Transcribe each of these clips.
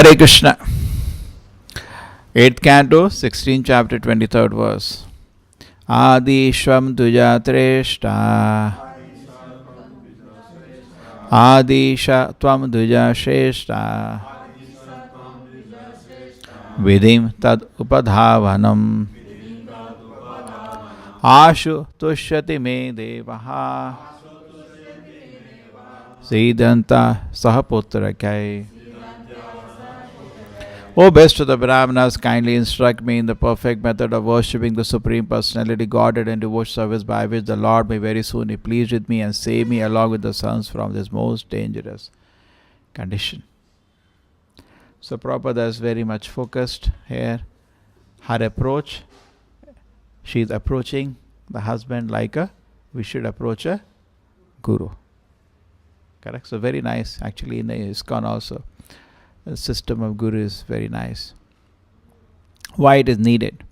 Hare Krishna. 8th canto, 16th chapter, 23rd verse. Adi Shvam Tuja Treshta. Adi Tvam Tuja Shreshta. Vidim Tad Upadhavanam. Ashu Tushyati Me Devaha. Siddhanta Sahaputrakai. O best of the Brahmanas, kindly instruct me in the perfect method of worshipping the Supreme Personality, Godhead, and devotion service by which the Lord may very soon be pleased with me and save me along with the sons from this most dangerous condition. So Prabhupada is very much focused here. Her approach, she is approaching the husband like we should approach a guru. Correct? So very nice. Actually in the ISKCON also, the system of guru is very nice. Why it is needed?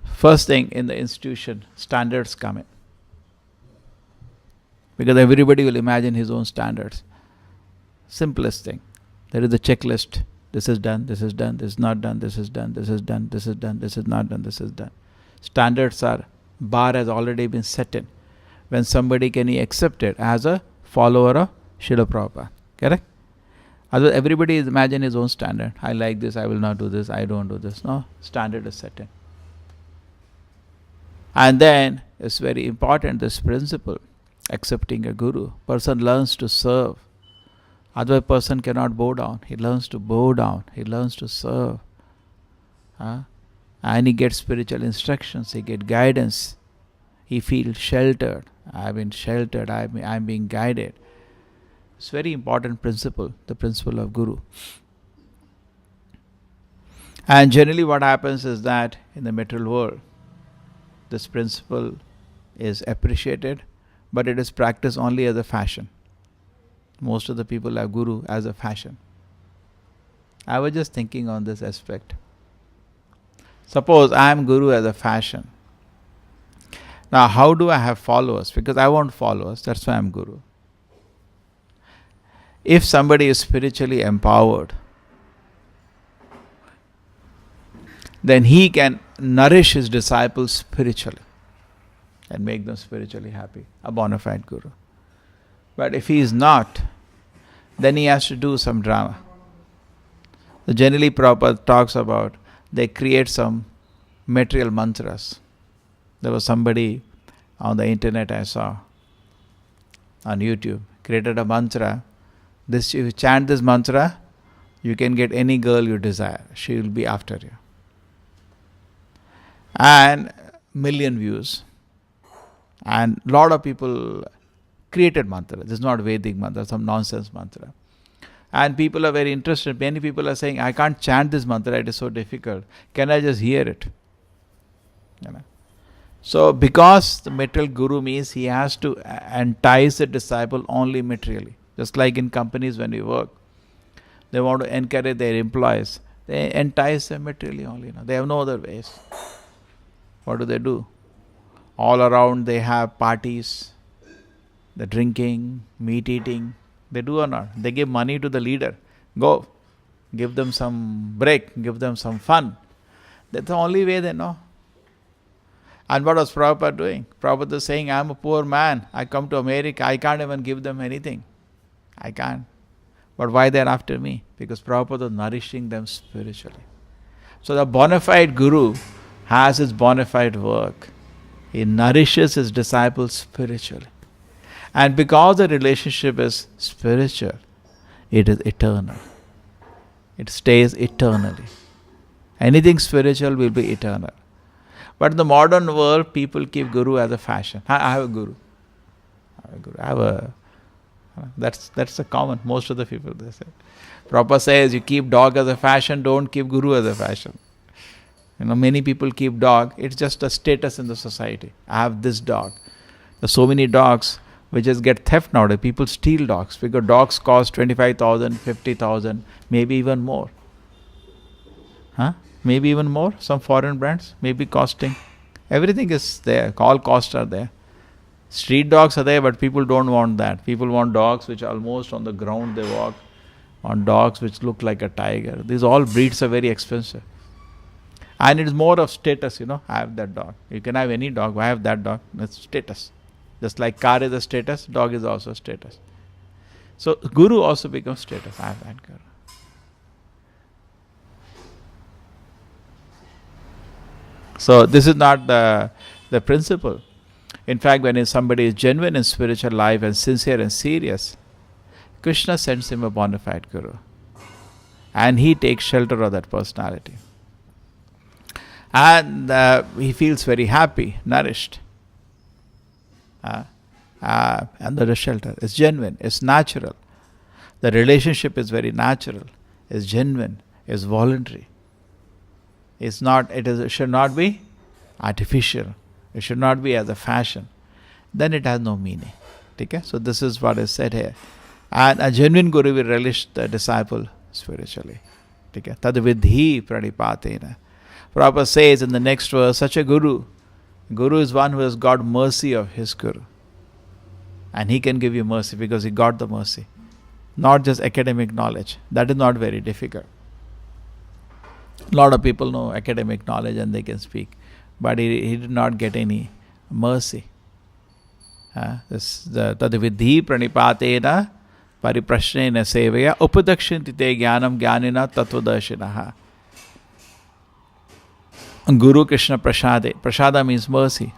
First thing, in the institution, standards come in. Because everybody will imagine his own standards. Simplest thing. There is a checklist. This is done, this is done, this is not done, this is done, this is done, this is done, this is not done, this is done. Standards are, bar has already been set in. When somebody can accept it as a follower of Srila Prabhupada. Correct? Otherwise, everybody imagine his own standard. I like this, I will not do this, I don't do this. No, standard is set in. And then, it's very important, this principle, accepting a guru. Person learns to serve. Other person cannot bow down. He learns to bow down. He learns to serve. And he gets spiritual instructions. He gets guidance. He feels sheltered. I've been sheltered. I'm being guided. It's a very important principle, the principle of guru. And generally what happens is that in the material world, this principle is appreciated, but it is practiced only as a fashion. Most of the people have guru as a fashion. I was just thinking on this aspect. Suppose I am guru as a fashion. Now how do I have followers? Because I want followers, that's why I am guru. If somebody is spiritually empowered, then he can nourish his disciples spiritually and make them spiritually happy, a bona fide guru. But if he is not, then he has to do some drama. So generally Prabhupada talks about, they create some material mantras. There was somebody on the internet I saw, on YouTube, created a mantra. This, if you chant this mantra, you can get any girl you desire. She will be after you. And million views. And lot of people created mantra. This is not Vedic mantra, some nonsense mantra. And people are very interested. Many people are saying, I can't chant this mantra, it is so difficult. Can I just hear it? So because the material guru means he has to entice the disciple only materially. Just like in companies when we work, they want to encourage their employees. They entice them materially only. They have no other ways. What do? All around they have parties, the drinking, meat eating. They do or not? They give money to the leader. Go, give them some break, give them some fun. That's the only way they know. And what was Prabhupada doing? Prabhupada was saying, I'm a poor man. I come to America. I can't even give them anything. I can't. But why they're after me? Because Prabhupada was nourishing them spiritually. So the bona fide guru has his bona fide work. He nourishes his disciples spiritually. And because the relationship is spiritual, it is eternal. It stays eternally. Anything spiritual will be eternal. But in the modern world, people keep guru as a fashion. I have a guru. That's a common. Most of the people, they say. Prabhupada says, you keep dog as a fashion, don't keep guru as a fashion. Many people keep dog. It's just a status in the society. I have this dog. There's so many dogs which just get theft nowadays. People steal dogs because dogs cost 25,000, 50,000, maybe even more. Maybe even more. Some foreign brands may be costing. Everything is there. All costs are there. Street dogs are there, but people don't want that. People want dogs which are almost on the ground they walk. on dogs which look like a tiger. These all breeds are very expensive. And it's more of status, I have that dog. You can have any dog, I have that dog. That's status. Just like car is a status, dog is also status. So guru also becomes status. I have that guru. So this is not the principle. In fact, when somebody is genuine in spiritual life and sincere and serious, Krishna sends him a bona fide guru. And he takes shelter of that personality. And he feels very happy, nourished. Under the shelter. It's genuine, it's natural. The relationship is very natural, it's genuine, it's voluntary. It should not be artificial. It should not be as a fashion. Then it has no meaning. Okay? So this is what is said here. And a genuine guru will relish the disciple spiritually. Okay? Tad vidhi pranipatena. Prabhupada says in the next verse, such a guru is one who has got mercy of his guru. And he can give you mercy because he got the mercy. Not just academic knowledge. That is not very difficult. A lot of people know academic knowledge and they can speak. But he did not get any mercy. Tad vidhi pranipatena pariprashnena sevaya upadakshanti te jnanam jnanina tattvadarshinaha. Guru Krishna Prasade. Prasada means mercy.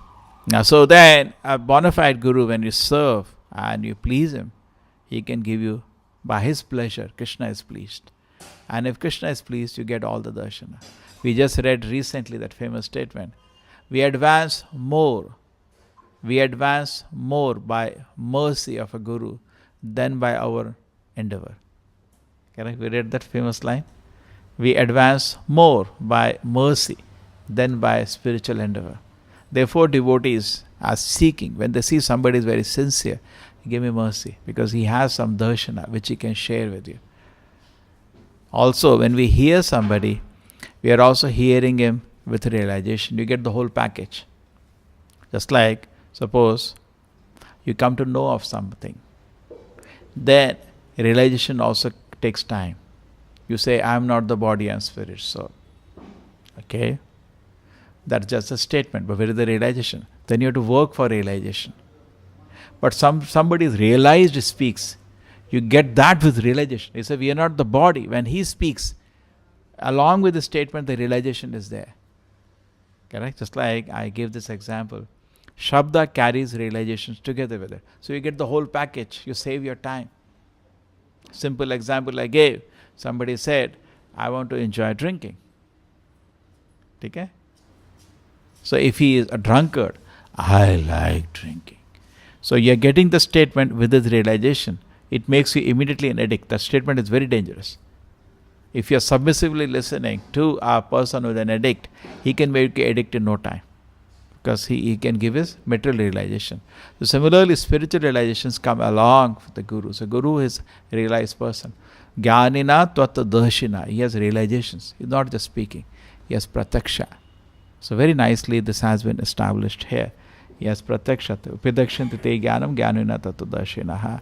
Now, so then, a bona fide guru, when you serve and you please him, he can give you, by his pleasure, Krishna is pleased. And if Krishna is pleased, you get all the darshana. We just read recently that famous statement. We advance more by mercy of a guru than by our endeavor. Correct? We read that famous line. We advance more by mercy than by spiritual endeavor. Therefore, devotees are seeking, when they see somebody is very sincere, give me mercy, because he has some darshana which he can share with you. Also, when we hear somebody, we are also hearing him with realization. You get the whole package. Just like, suppose, you come to know of something. Then, realization also takes time. You say, I am not the body and spirit, soul. Okay? That's just a statement, but where is the realization? Then you have to work for realization. But somebody is realized speaks. You get that with realization. He said, we are not the body. When he speaks, along with the statement, the realization is there. Correct? Just like I gave this example. Shabda carries realizations together with it. So you get the whole package. You save your time. Simple example I gave. Somebody said, I want to enjoy drinking. Okay? So if he is a drunkard, I like drinking. So you are getting the statement with his realization. It makes you immediately an addict. That statement is very dangerous. If you are submissively listening to a person with an addict, he can make you addict in no time. Because he can give his material realization. So similarly, spiritual realizations come along with the guru. So guru is a realized person. Jnanina tvata darshina. He has realizations. He's not just speaking. He has prataksha. So very nicely this has been established here. Yes, prataksha. Upidakshanti te jnanam jnanina tattva darshinaha.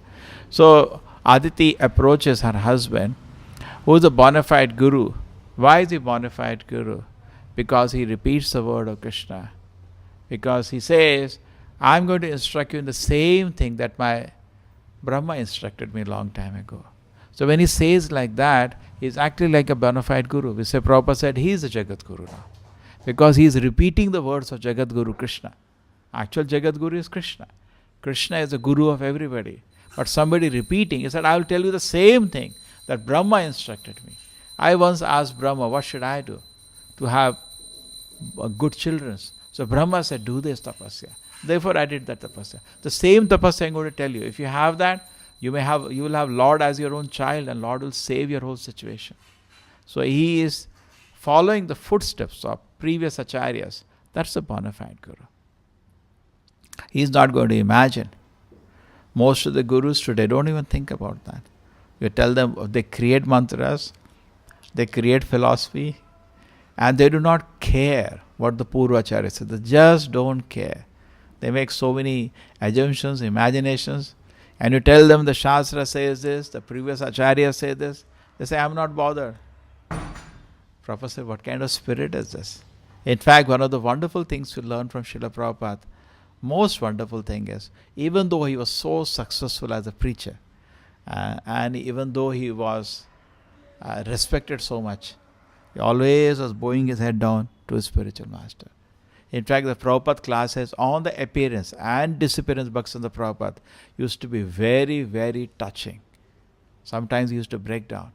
So Aditi approaches her husband, who is a bona fide guru. Why is he bona fide guru? Because he repeats the word of Krishna. Because he says, I am going to instruct you in the same thing that my Brahma instructed me a long time ago. So when he says like that, he is actually like a bona fide guru. We say Prabhupada said he is a Jagat Guru now. Because he is repeating the words of Jagat Guru Krishna. Actual Jagat Guru is Krishna. Krishna is the guru of everybody. But somebody repeating, he said, I will tell you the same thing that Brahma instructed me. I once asked Brahma, what should I do to have good children? So Brahma said, do this tapasya. Therefore I did that tapasya. The same tapasya I am going to tell you. If you have that, you will have Lord as your own child, and Lord will save your whole situation. So he is following the footsteps of previous acharyas. That's a bona fide guru. He is not going to imagine. Most of the gurus today don't even think about that. You tell them, they create mantras, they create philosophy, and they do not care what the Purvacharya said. They just don't care. They make so many assumptions, imaginations, and you tell them the Shastra says this, the previous Acharya say this, They say, I'm not bothered. Prabhupada said, what kind of spirit is this? In fact, one of the wonderful things we learn from Srila Prabhupada, most wonderful thing is, even though he was so successful as a preacher, and even though he was respected so much, he always was bowing his head down to his spiritual master. In fact, the Prabhupada classes on the appearance and disappearance Bhaktivinoda Prabhupada used to be very, very touching. Sometimes he used to break down.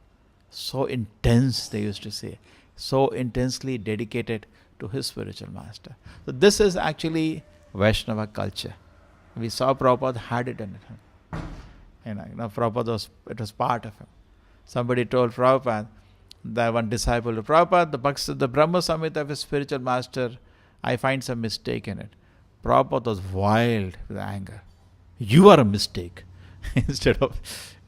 So intense, they used to say. So intensely dedicated to his spiritual master. So this is actually Vaishnava culture. We saw Prabhupada had it in him. Prabhupada it was part of him. Somebody told Prabhupada, that one disciple of Prabhupada, the Brahma Samhita of his spiritual master, I find some mistake in it. Prabhupada was wild with anger. You are a mistake. Instead of,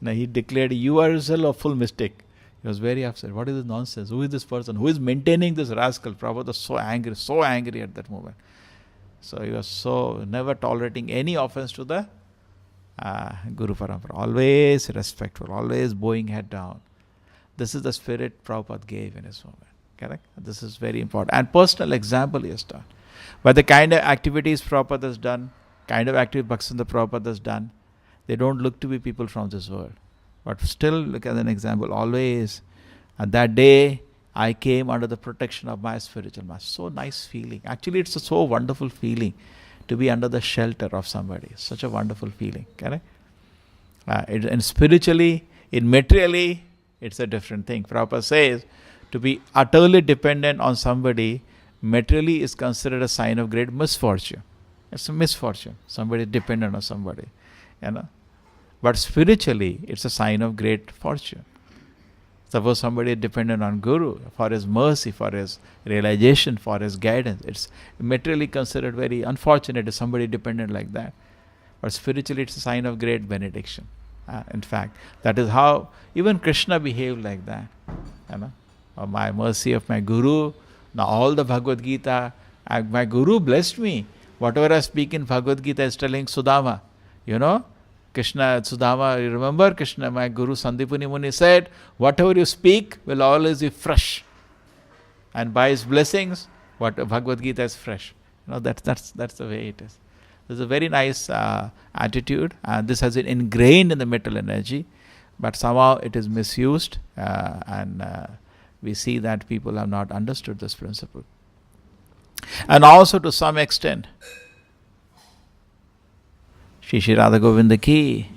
he declared, you are yourself a full mistake. He was very upset. What is this nonsense? Who is this person? Who is maintaining this rascal? Prabhupada was so angry at that moment. So he was so never tolerating any offense to the Guru Parampara. Always respectful, always bowing head down. This is the spirit Prabhupada gave in his moment. Correct? This is very important. And personal example he has done. But the kind of activities Prabhupada has done, kind of activity Bhaktivinoda Prabhupada has done, they don't look to be people from this world. But still, look at an example, always. And that day, I came under the protection of my spiritual master. So nice feeling. Actually, it's a so wonderful feeling to be under the shelter of somebody. Such a wonderful feeling. Correct? And spiritually, materially, it's a different thing. Prabhupada says, to be utterly dependent on somebody materially is considered a sign of great misfortune. It's a misfortune. Somebody is dependent on somebody. But spiritually, it's a sign of great fortune. Suppose somebody is dependent on Guru for his mercy, for his realization, for his guidance. It's materially considered very unfortunate if somebody is dependent like that. But spiritually, it's a sign of great benediction. In fact, that is how even Krishna behaved like that. My mercy of my Guru, now all the Bhagavad Gita, my Guru blessed me. Whatever I speak in Bhagavad Gita is telling Sudama. Krishna, Sudama, you remember Krishna, my Guru Sandipuni Muni said, whatever you speak will always be fresh. And by his blessings, what Bhagavad Gita is fresh. That's the way it is. It's a very nice attitude, and this has been ingrained in the metal energy, but somehow it is misused, and we see that people have not understood this principle. And also to some extent, Shri Radha Govinda ki,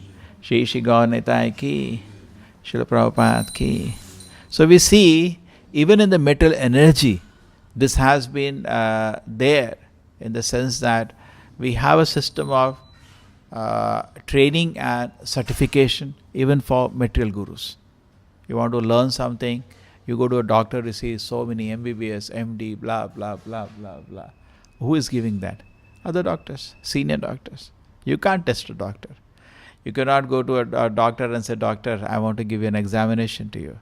Shri Gaur Nitai ki, Srila Prabhupada ki. So we see, even in the metal energy, this has been there, in the sense that we have a system of training and certification even for material gurus. You want to learn something, you go to a doctor, you see so many MBBS, MD, blah, blah, blah, blah, blah. Who is giving that? Other doctors, senior doctors. You can't test a doctor. You cannot go to a doctor and say, doctor, I want to give you an examination to you.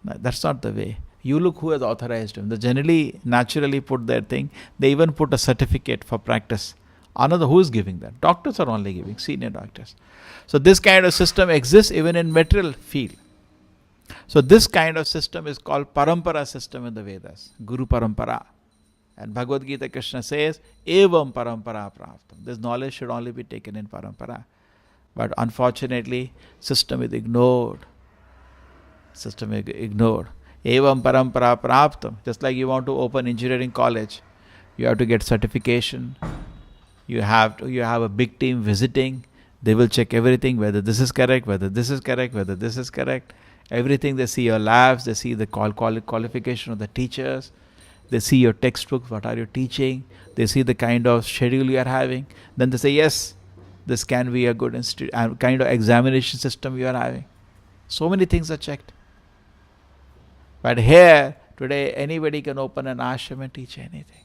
No, that's not the way. You look who has authorized him. They generally, naturally put their thing. They even put a certificate for practice. Another, who is giving that? Doctors are only giving, senior doctors. So this kind of system exists even in material field. So this kind of system is called Parampara system in the Vedas, Guru Parampara. And Bhagavad Gita Krishna says, Evam Parampara Praptam. This knowledge should only be taken in Parampara. But unfortunately, system is ignored. Evam Parampara Praptam. Just like you want to open engineering college, you have to get certification. You have a big team visiting. They will check everything, whether this is correct, whether this is correct, whether this is correct. Everything, they see your labs, they see the qualification of the teachers, they see your textbooks, what are you teaching, they see the kind of schedule you are having. Then they say, yes, this can be a good kind of examination system you are having. So many things are checked. But here, today, anybody can open an ashram and teach anything.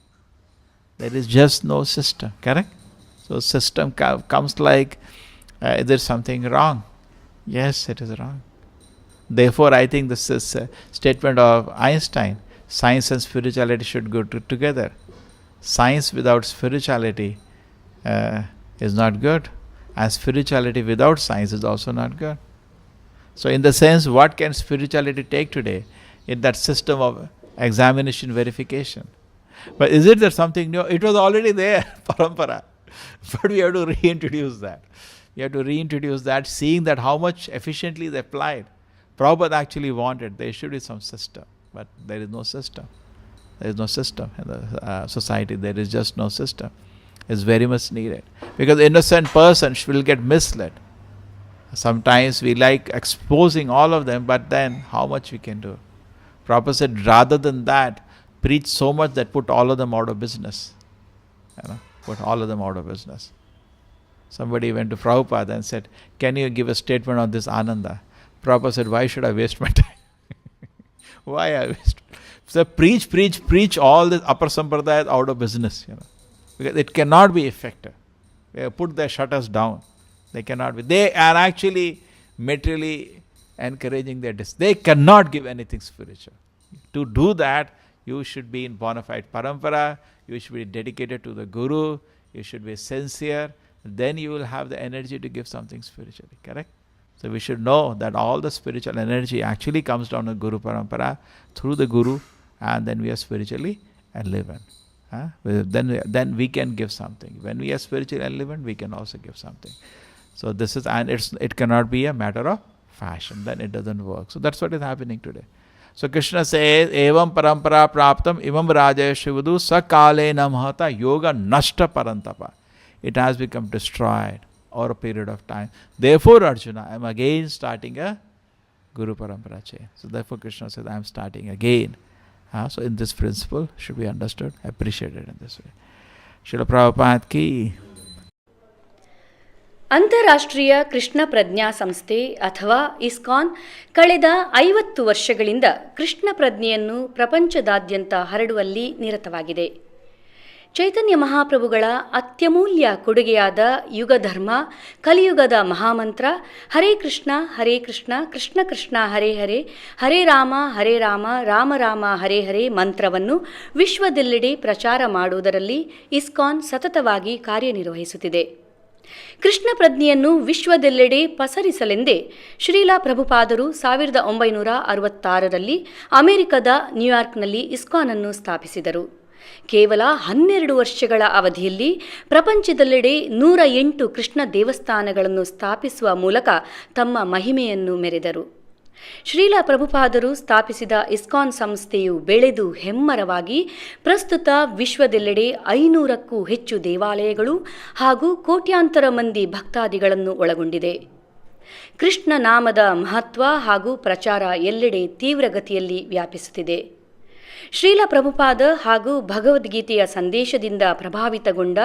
There is just no system, correct? So system comes like, is there something wrong? Yes, it is wrong. Therefore, I think this is a statement of Einstein, science and spirituality should go together. Science without spirituality is not good, and spirituality without science is also not good. So in the sense, what can spirituality take today in that system of examination verification? But is it there something new? It was already there, parampara. But we have to reintroduce that. We have to reintroduce that, seeing that how much efficiently they applied. Prabhupada actually wanted there should be some system, but there is no system. There is no system in the society. There is just no system. It's very much needed. Because innocent person will get misled. Sometimes we like exposing all of them, but then how much we can do? Prabhupada said, rather than that, preach so much that put all of them out of business. Put all of them out of business. Somebody went to Prabhupada and said, can you give a statement on this Ananda? Prabhupada said, why should I waste my time? Why I waste? So preach all this upper sampradaya out of business. Because it cannot be effective. They have put their shutters down. They cannot be. They are actually materially encouraging their They cannot give anything spiritual. To do that, you should be in bona fide parampara, you should be dedicated to the Guru, you should be sincere, then you will have the energy to give something spiritually, correct? So we should know that all the spiritual energy actually comes down to Guru Parampara, through the Guru, and then we are spiritually enlivened. Then we can give something. When we are spiritually enlivened, we can also give something. So this is, and it cannot be a matter of fashion, then it doesn't work. So that's what is happening today. So Krishna says, evam parampara praptam imam rajayashivadu sakale namhata yoga nashta parantapa. It has become destroyed over a period of time. Therefore, Arjuna, I am again starting a Guru Parampara chain. So therefore Krishna says, I am starting again. So in this principle should be understood, appreciated in this way. Srila Prabhupada ki. ಅಂತಾರಾಷ್ಟ್ರೀಯ ಕೃಷ್ಣ ಪ್ರಜ್ಞಾ ಸಂಸ್ಥೆ ಅಥವಾ ISKCON ಕಳೆದ 50 ವರ್ಷಗಳಿಂದ ಕೃಷ್ಣ ಪ್ರಜ್ಞೆಯನ್ನು ಪ್ರಪಂಚದಾದ್ಯಂತ ಹರಡುವಲ್ಲಿ ನಿರತವಾಗಿದೆ. ಚೈತನ್ಯ ಮಹಾಪ್ರಭುಗಳ ಅತ್ಯಮೂಲ್ಯ ಕೊಡುಗೆಯಾದ ಯುಗಧರ್ಮ, ಕಲಿಯುಗದ ಮಹಾಮಂತ್ರ ಹರೇ ಕೃಷ್ಣ ಕೃಷ್ಣ ಕೃಷ್ಣ ಹರೇ ಹರೇ, ಹರೇ ರಾಮ ರಾಮ ರಾಮ ಹರೇ ಹರೇ ಮಂತ್ರವನ್ನು ವಿಶ್ವದೆಲ್ಲೆಡೆ ಪ್ರಚಾರ ಮಾಡುವುದರಲ್ಲಿ ಇಸ್ಕಾನ್ ಸತತವಾಗಿ ಕಾರ್ಯನಿರ್ವಹಿಸುತ್ತಿದೆ. ಕೃಷ್ಣ ಪ್ರಜ್ಞೆಯನ್ನು ವಿಶ್ವದೆಲ್ಲೆಡೆ ಪಸರಿಸಲೆಂದೇ ಶ್ರೀಲ ಪ್ರಭುಪಾದರು 1966ರಲ್ಲಿ ಅಮೆರಿಕದ ನ್ಯೂಯಾರ್ಕ್ನಲ್ಲಿ ಇಸ್ಕಾನ್ ಅನ್ನು ಸ್ಥಾಪಿಸಿದರು. ಕೇವಲ 12 ವರ್ಷಗಳ ಅವಧಿಯಲ್ಲಿ ಪ್ರಪಂಚದೆಲ್ಲೆಡೆ 108 ಕೃಷ್ಣ ದೇವಸ್ಥಾನಗಳನ್ನು ಸ್ಥಾಪಿಸುವ ಮೂಲಕ ತಮ್ಮ ಮಹಿಮೆಯನ್ನು ಮೆರೆದರು. ಶ್ರೀಲ ಪ್ರಭುಪಾದರು ಸ್ಥಾಪಿಸಿದ ಇಸ್ಕಾನ್ ಸಂಸ್ಥೆಯು ಬೆಳೆದು ಹೆಮ್ಮರವಾಗಿ ಪ್ರಸ್ತುತ ವಿಶ್ವದೆಲ್ಲೆಡೆ 500ಕ್ಕೂ ಹೆಚ್ಚು ದೇವಾಲಯಗಳು ಹಾಗೂ ಕೋಟ್ಯಾಂತರ ಮಂದಿ ಭಕ್ತಾದಿಗಳನ್ನು ಒಳಗೊಂಡಿದೆ. ಕೃಷ್ಣ ನಾಮದ ಮಹತ್ವ ಹಾಗೂ ಪ್ರಚಾರ ಎಲ್ಲೆಡೆ ತೀವ್ರಗತಿಯಲ್ಲಿ ವ್ಯಾಪಿಸುತ್ತಿದೆ. ಶ್ರೀಲ ಪ್ರಭುಪಾದ ಹಾಗೂ ಭಗವದ್ಗೀತೆಯ ಸಂದೇಶದಿಂದ ಪ್ರಭಾವಿತಗೊಂಡ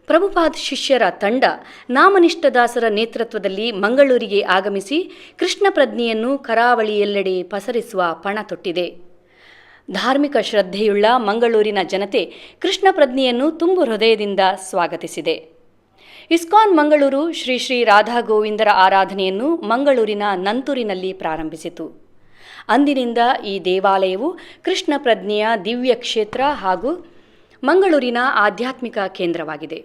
ಪ್ರಭುಪಾದ ಶಿಷ್ಯರ ತಂಡ ನಾಮನಿಷ್ಠದಾಸರ ನೇತೃತ್ವದಲ್ಲಿ ಮಂಗಳೂರಿಗೆ ಆಗಮಿಸಿ ಕೃಷ್ಣ ಪ್ರಜ್ಞೆಯನ್ನು ಕರಾವಳಿಯೆಲ್ಲೆಡೆ ಪಸರಿಸುವ ಪಣ ತೊಟ್ಟಿದೆ. ಧಾರ್ಮಿಕ ಶ್ರದ್ಧೆಯುಳ್ಳ ಮಂಗಳೂರಿನ ಜನತೆ ಕೃಷ್ಣ ಪ್ರಜ್ಞೆಯನ್ನು ತುಂಬು ಹೃದಯದಿಂದ ಸ್ವಾಗತಿಸಿದೆ. ಇಸ್ಕಾನ್ ಮಂಗಳೂರು ಶ್ರೀ ಶ್ರೀ ರಾಧಾ ಗೋವಿಂದರ ಆರಾಧನೆಯನ್ನು ಮಂಗಳೂರಿನ ನಂತೂರಿನಲ್ಲಿ ಪ್ರಾರಂಭಿಸಿತು. ಅಂದಿನಿಂದ ಈ ದೇವಾಲಯವು ಕೃಷ್ಣ ಪ್ರಜ್ಞೆಯ ದಿವ್ಯ ಕ್ಷೇತ್ರ ಹಾಗೂ ಮಂಗಳೂರಿನ ಆಧ್ಯಾತ್ಮಿಕ ಕೇಂದ್ರವಾಗಿದೆ.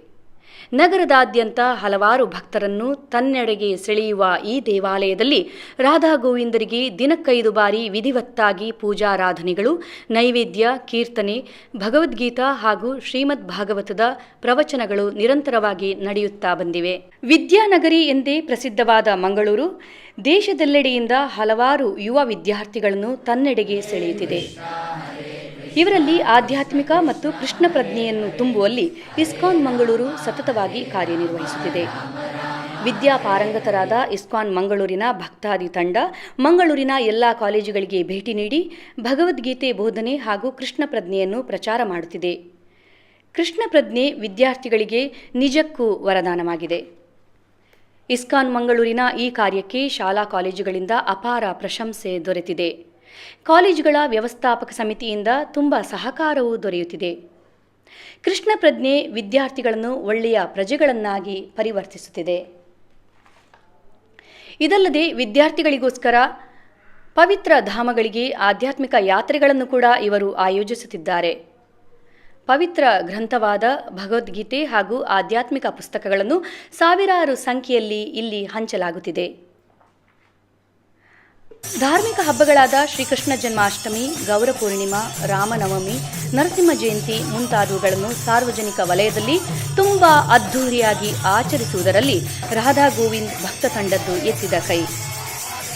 ನಗರದಾದ್ಯಂತ ಹಲವಾರು ಭಕ್ತರನ್ನು ತನ್ನೆಡೆಗೆ ಸೆಳೆಯುವ ಈ ದೇವಾಲಯದಲ್ಲಿ ರಾಧಾ ಗೋವಿಂದರಿಗೆ ದಿನಕ್ಕೈದು ಬಾರಿ ವಿಧಿವತ್ತಾಗಿ ಪೂಜಾರಾಧನೆಗಳು, ನೈವೇದ್ಯ, ಕೀರ್ತನೆ, ಭಗವದ್ಗೀತಾ ಹಾಗೂ ಶ್ರೀಮದ್ ಭಾಗವತದ ಪ್ರವಚನಗಳು ನಿರಂತರವಾಗಿ ನಡೆಯುತ್ತಾ ಬಂದಿವೆ. ವಿದ್ಯಾನಗರಿ ಎಂದೇ ಪ್ರಸಿದ್ಧವಾದ ಮಂಗಳೂರು ದೇಶದೆಲ್ಲೆಡೆಯಿಂದ ಹಲವಾರು ಯುವ ವಿದ್ಯಾರ್ಥಿಗಳನ್ನು ತನ್ನೆಡೆಗೆ ಸೆಳೆಯುತ್ತಿದೆ. ಇವರಲ್ಲಿ ಆಧ್ಯಾತ್ಮಿಕ ಮತ್ತು ಕೃಷ್ಣ ಪ್ರಜ್ಞೆಯನ್ನು ತುಂಬುವಲ್ಲಿ ಇಸ್ಕಾನ್ ಮಂಗಳೂರು ಸತತವಾಗಿ ಕಾರ್ಯನಿರ್ವಹಿಸುತ್ತಿದೆ. ವಿದ್ಯಾಪಾರಂಗತರಾದ ಇಸ್ಕಾನ್ ಮಂಗಳೂರಿನ ಭಕ್ತಾದಿ ತಂಡ ಮಂಗಳೂರಿನ ಎಲ್ಲ ಕಾಲೇಜುಗಳಿಗೆ ಭೇಟಿ ನೀಡಿ ಭಗವದ್ಗೀತೆ ಬೋಧನೆ ಹಾಗೂ ಕೃಷ್ಣ ಪ್ರಜ್ಞೆಯನ್ನು ಪ್ರಚಾರ ಮಾಡುತ್ತಿದೆ. ಕೃಷ್ಣ ಪ್ರಜ್ಞೆ ವಿದ್ಯಾರ್ಥಿಗಳಿಗೆ ನಿಜಕ್ಕೂ ವರದಾನವಾಗಿದೆ. ಇಸ್ಕಾನ್ ಮಂಗಳೂರಿನ ಈ ಕಾರ್ಯಕ್ಕೆ ಶಾಲಾ ಕಾಲೇಜುಗಳಿಂದ ಅಪಾರ ಪ್ರಶಂಸೆ ದೊರೆತಿದೆ. ಕಾಲೇಜುಗಳ ವ್ಯವಸ್ಥಾಪಕ ಸಮಿತಿಯಿಂದ ತುಂಬ ಸಹಕಾರವೂ ದೊರೆಯುತ್ತಿದೆ. ಕೃಷ್ಣ ಪ್ರಜ್ಞೆ ವಿದ್ಯಾರ್ಥಿಗಳನ್ನು ಒಳ್ಳೆಯ ಪ್ರಜೆಗಳನ್ನಾಗಿ ಪರಿವರ್ತಿಸುತ್ತಿದೆ. ಇದಲ್ಲದೆ ವಿದ್ಯಾರ್ಥಿಗಳಿಗೋಸ್ಕರ ಪವಿತ್ರ ಧಾಮಗಳಿಗೆ ಆಧ್ಯಾತ್ಮಿಕ ಯಾತ್ರೆಗಳನ್ನು ಕೂಡ ಇವರು ಆಯೋಜಿಸುತ್ತಿದ್ದಾರೆ. ಪವಿತ್ರ ಗ್ರಂಥವಾದ ಭಗವದ್ಗೀತೆ ಹಾಗೂ ಆಧ್ಯಾತ್ಮಿಕ ಪುಸ್ತಕಗಳನ್ನು ಸಾವಿರಾರು ಸಂಖ್ಯೆಯಲ್ಲಿ ಇಲ್ಲಿ ಹಂಚಲಾಗುತ್ತಿದೆ. ಧಾರ್ಮಿಕ ಹಬ್ಬಗಳಾದ ಶ್ರೀಕೃಷ್ಣ ಜನ್ಮಾಷ್ಟಮಿ, ಗೌರ ಪೂರ್ಣಿಮಾ, ರಾಮನವಮಿ, ನರಸಿಂಹ ಜಯಂತಿ ಮುಂತಾದವುಗಳನ್ನು ಸಾರ್ವಜನಿಕ ವಲಯದಲ್ಲಿ ತುಂಬಾ ಅದ್ಧೂರಿಯಾಗಿ ಆಚರಿಸುವುದರಲ್ಲಿ ರಾಧಾ ಗೋವಿಂದ್ ಭಕ್ತ ತಂಡದ್ದು ಎತ್ತಿದ ಕೈ.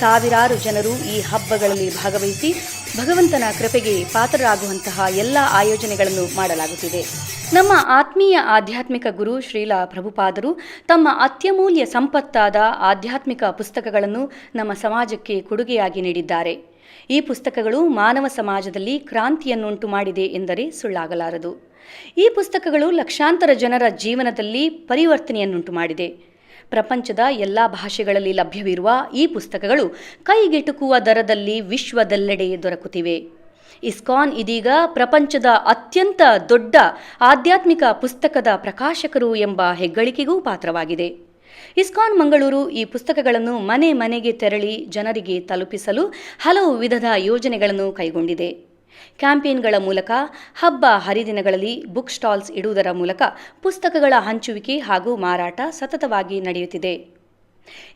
ಸಾವಿರಾರು ಜನರು ಈ ಹಬ್ಬಗಳಲ್ಲಿ ಭಾಗವಹಿಸಿ ಭಗವಂತನ ಕೃಪೆಗೆ ಪಾತ್ರರಾಗುವಂತಹ ಎಲ್ಲ ಆಯೋಜನೆಗಳನ್ನು ಮಾಡಲಾಗುತ್ತಿದೆ. ನಮ್ಮ ಆತ್ಮೀಯ ಆಧ್ಯಾತ್ಮಿಕ ಗುರು ಶ್ರೀಲಾ ಪ್ರಭುಪಾದರು ತಮ್ಮ ಅತ್ಯಮೂಲ್ಯ ಸಂಪತ್ತಾದ ಆಧ್ಯಾತ್ಮಿಕ ಪುಸ್ತಕಗಳನ್ನು ನಮ್ಮ ಸಮಾಜಕ್ಕೆ ಕೊಡುಗೆಯಾಗಿ ನೀಡಿದ್ದಾರೆ. ಈ ಪುಸ್ತಕಗಳು ಮಾನವ ಸಮಾಜದಲ್ಲಿ ಕ್ರಾಂತಿಯನ್ನುಂಟು ಮಾಡಿದೆ ಎಂದರೆ ಸುಳ್ಳಾಗಲಾರದು. ಈ ಪುಸ್ತಕಗಳು ಲಕ್ಷಾಂತರ ಜನರ ಜೀವನದಲ್ಲಿ ಪರಿವರ್ತನೆಯನ್ನುಂಟು ಮಾಡಿದೆ. ಪ್ರಪಂಚದ ಎಲ್ಲ ಭಾಷೆಗಳಲ್ಲಿ ಲಭ್ಯವಿರುವ ಈ ಪುಸ್ತಕಗಳು ಕೈಗೆಟುಕುವ ದರದಲ್ಲಿ ವಿಶ್ವದೆಲ್ಲೆಡೆ ದೊರಕುತ್ತಿವೆ. ಇಸ್ಕಾನ್ ಇದೀಗ ಪ್ರಪಂಚದ ಅತ್ಯಂತ ದೊಡ್ಡ ಆಧ್ಯಾತ್ಮಿಕ ಪುಸ್ತಕದ ಪ್ರಕಾಶಕರು ಎಂಬ ಹೆಗ್ಗಳಿಕೆಗೂ ಪಾತ್ರವಾಗಿದೆ. ಇಸ್ಕಾನ್ ಮಂಗಳೂರು ಈ ಪುಸ್ತಕಗಳನ್ನು ಮನೆ ಮನೆಗೆ ತೆರಳಿ ಜನರಿಗೆ ತಲುಪಿಸಲು ಹಲವು ವಿಧದ ಯೋಜನೆಗಳನ್ನು ಕೈಗೊಂಡಿದೆ. ಕ್ಯಾಂಪೇನ್ಗಳ ಮೂಲಕ, ಹಬ್ಬ ಹರಿದಿನಗಳಲ್ಲಿ ಬುಕ್ ಸ್ಟಾಲ್ಸ್ ಇಡುವುದರ ಮೂಲಕ ಪುಸ್ತಕಗಳ ಹಂಚುವಿಕೆ ಹಾಗೂ ಮಾರಾಟ ಸತತವಾಗಿ ನಡೆಯುತ್ತಿದೆ.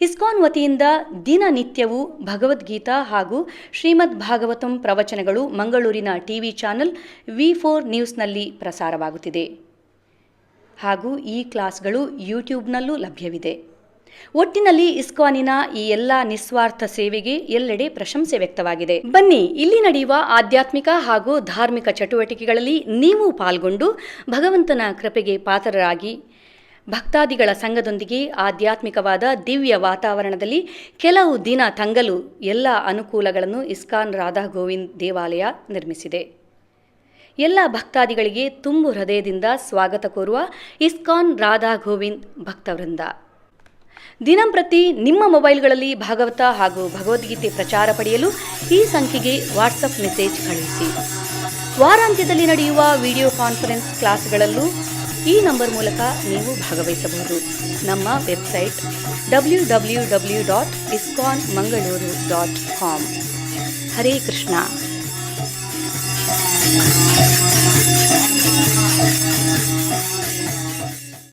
ಇಸ್ಕಾನ್ ವತಿಯಿಂದ ದಿನನಿತ್ಯವೂ ಭಗವದ್ಗೀತಾ ಹಾಗೂ ಶ್ರೀಮದ್ ಭಾಗವತಂ ಪ್ರವಚನಗಳು ಮಂಗಳೂರಿನ ಟಿವಿ ಚಾನೆಲ್ V4 ನ್ಯೂಸ್ನಲ್ಲಿ ಪ್ರಸಾರವಾಗುತ್ತಿದೆ ಹಾಗೂ ಈ ಕ್ಲಾಸ್ಗಳು ಯೂಟ್ಯೂಬ್ನಲ್ಲೂ ಲಭ್ಯವಿದೆ. ಒಟ್ಟಿನಲ್ಲಿ ಇಸ್ಕಾನಿನ ಈ ಎಲ್ಲ ನಿಸ್ವಾರ್ಥ ಸೇವೆಗೆ ಎಲ್ಲೆಡೆ ಪ್ರಶಂಸೆ ವ್ಯಕ್ತವಾಗಿದೆ. ಬನ್ನಿ, ಇಲ್ಲಿ ನಡೆಯುವ ಆಧ್ಯಾತ್ಮಿಕ ಹಾಗೂ ಧಾರ್ಮಿಕ ಚಟುವಟಿಕೆಗಳಲ್ಲಿ ನೀವು ಪಾಲ್ಗೊಂಡು ಭಗವಂತನ ಕೃಪೆಗೆ ಪಾತ್ರರಾಗಿ ಭಕ್ತಾದಿಗಳ ಸಂಘದೊಂದಿಗೆ ಆಧ್ಯಾತ್ಮಿಕವಾದ ದಿವ್ಯ ವಾತಾವರಣದಲ್ಲಿ ಕೆಲವು ದಿನ ತಂಗಲು ಎಲ್ಲ ಅನುಕೂಲಗಳನ್ನು ಇಸ್ಕಾನ್ ರಾಧಾ ಗೋವಿಂದ್ ದೇವಾಲಯ ನಿರ್ಮಿಸಿದೆ. ಎಲ್ಲ ಭಕ್ತಾದಿಗಳಿಗೆ ತುಂಬು ಹೃದಯದಿಂದ ಸ್ವಾಗತ ಕೋರುವ ಇಸ್ಕಾನ್ ರಾಧಾ ಗೋವಿಂದ್ ಭಕ್ತವೃಂದ. ದಿನಂಪ್ರತಿ ನಿಮ್ಮ ಮೊಬೈಲ್ಗಳಲ್ಲಿ ಭಾಗವತ ಹಾಗೂ ಭಗವದ್ಗೀತೆ ಪ್ರಚಾರ ಪಡೆಯಲು ಈ ಸಂಖ್ಯೆಗೆ ವಾಟ್ಸಪ್ ಮೆಸೇಜ್ ಕಳುಹಿಸಿ. ವಾರಾಂತ್ಯದಲ್ಲಿ ನಡೆಯುವ ವಿಡಿಯೋ ಕಾನ್ಫರೆನ್ಸ್ ಕ್ಲಾಸ್ಗಳಲ್ಲೂ ಈ ನಂಬರ್ ಮೂಲಕ ನೀವು ಭಾಗವಹಿಸಬಹುದು. ನಮ್ಮ ವೆಬ್ಸೈಟ್ www.iskonmangaluru.com. ಹರೇ ಕೃಷ್ಣ.